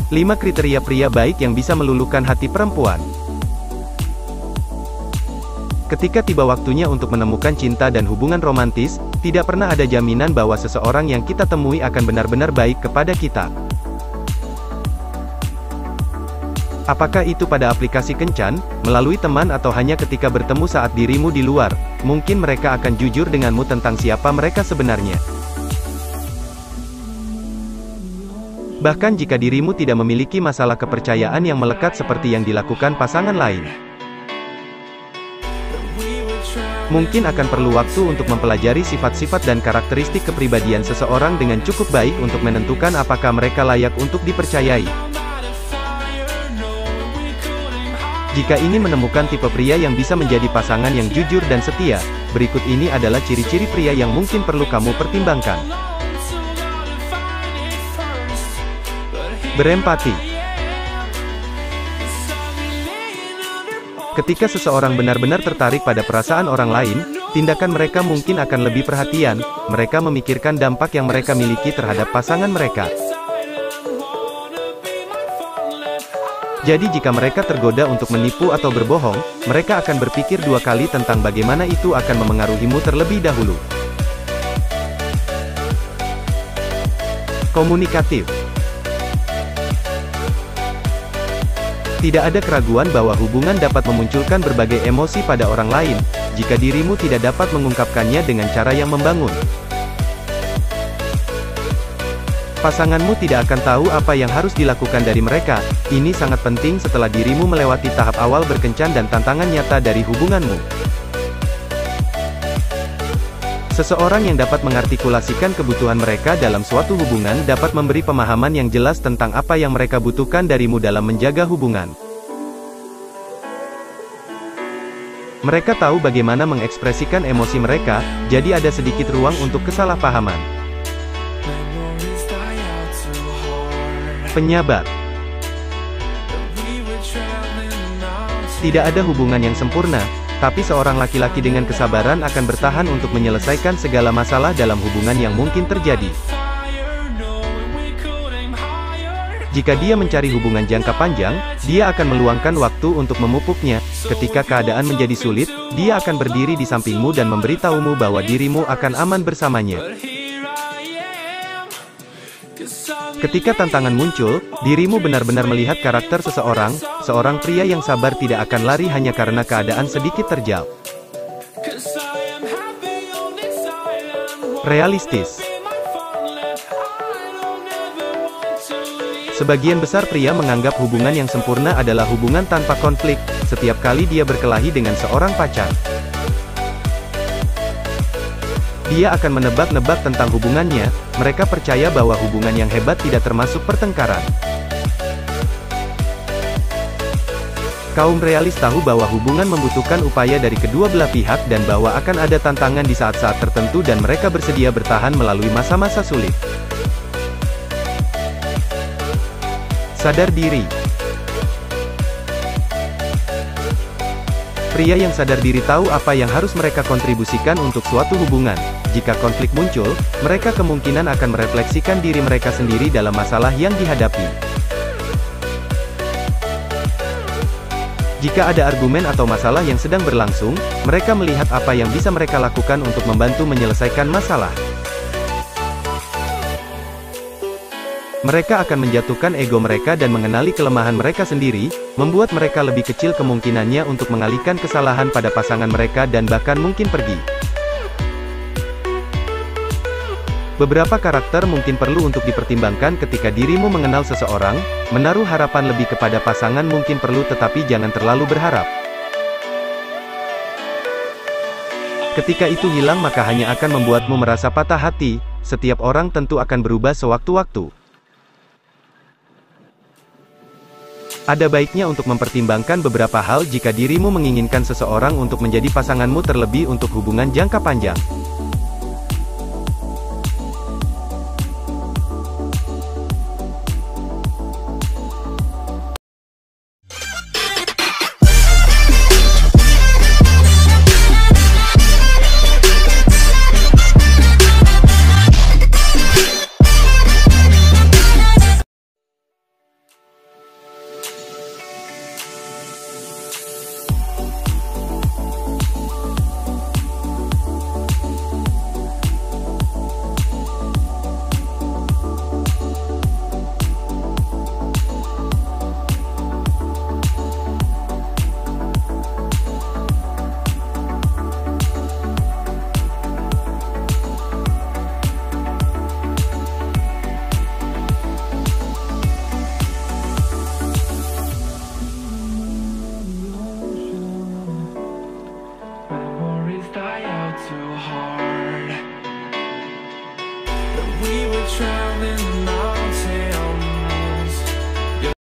5 kriteria pria baik yang bisa meluluhkan hati perempuan. Ketika tiba waktunya untuk menemukan cinta dan hubungan romantis, tidak pernah ada jaminan bahwa seseorang yang kita temui akan benar-benar baik kepada kita. Apakah itu pada aplikasi kencan, melalui teman atau hanya ketika bertemu saat dirimu di luar, mungkin mereka akan jujur denganmu tentang siapa mereka sebenarnya. Bahkan jika dirimu tidak memiliki masalah kepercayaan yang melekat seperti yang dilakukan pasangan lain. Mungkin akan perlu waktu untuk mempelajari sifat-sifat dan karakteristik kepribadian seseorang dengan cukup baik untuk menentukan apakah mereka layak untuk dipercayai. Jika ingin menemukan tipe pria yang bisa menjadi pasangan yang jujur dan setia, berikut ini adalah ciri-ciri pria yang mungkin perlu kamu pertimbangkan. Berempati. Ketika seseorang benar-benar tertarik pada perasaan orang lain, tindakan mereka mungkin akan lebih perhatian, mereka memikirkan dampak yang mereka miliki terhadap pasangan mereka. Jadi jika mereka tergoda untuk menipu atau berbohong, mereka akan berpikir 2 kali tentang bagaimana itu akan memengaruhimu terlebih dahulu. Komunikatif. Tidak ada keraguan bahwa hubungan dapat memunculkan berbagai emosi pada orang lain, jika dirimu tidak dapat mengungkapkannya dengan cara yang membangun. Pasanganmu tidak akan tahu apa yang harus dilakukan dari mereka. Ini sangat penting setelah dirimu melewati tahap awal berkencan dan tantangan nyata dari hubunganmu. Seseorang yang dapat mengartikulasikan kebutuhan mereka dalam suatu hubungan dapat memberi pemahaman yang jelas tentang apa yang mereka butuhkan darimu dalam menjaga hubungan. Mereka tahu bagaimana mengekspresikan emosi mereka, jadi ada sedikit ruang untuk kesalahpahaman. Penyabar. Tidak ada hubungan yang sempurna, tapi seorang laki-laki dengan kesabaran akan bertahan untuk menyelesaikan segala masalah dalam hubungan yang mungkin terjadi. Jika dia mencari hubungan jangka panjang, dia akan meluangkan waktu untuk memupuknya. Ketika keadaan menjadi sulit, dia akan berdiri di sampingmu dan memberitahumu bahwa dirimu akan aman bersamanya. Ketika tantangan muncul, dirimu benar-benar melihat karakter seseorang. Seorang pria yang sabar tidak akan lari hanya karena keadaan sedikit terjal. Realistis. Sebagian besar pria menganggap hubungan yang sempurna adalah hubungan tanpa konflik, setiap kali dia berkelahi dengan seorang pacar. Dia akan menebak-nebak tentang hubungannya, mereka percaya bahwa hubungan yang hebat tidak termasuk pertengkaran. Kaum realis tahu bahwa hubungan membutuhkan upaya dari kedua belah pihak dan bahwa akan ada tantangan di saat-saat tertentu dan mereka bersedia bertahan melalui masa-masa sulit. Sadar diri. Pria yang sadar diri tahu apa yang harus mereka kontribusikan untuk suatu hubungan. Jika konflik muncul, mereka kemungkinan akan merefleksikan diri mereka sendiri dalam masalah yang dihadapi. Jika ada argumen atau masalah yang sedang berlangsung, mereka melihat apa yang bisa mereka lakukan untuk membantu menyelesaikan masalah. Mereka akan menjatuhkan ego mereka dan mengenali kelemahan mereka sendiri, membuat mereka lebih kecil kemungkinannya untuk mengalihkan kesalahan pada pasangan mereka dan bahkan mungkin pergi. Beberapa karakter mungkin perlu untuk dipertimbangkan ketika dirimu mengenal seseorang. Menaruh harapan lebih kepada pasangan mungkin perlu, tetapi jangan terlalu berharap. Ketika itu hilang maka hanya akan membuatmu merasa patah hati. Setiap orang tentu akan berubah sewaktu-waktu. Ada baiknya untuk mempertimbangkan beberapa hal jika dirimu menginginkan seseorang untuk menjadi pasanganmu, terlebih untuk hubungan jangka panjang.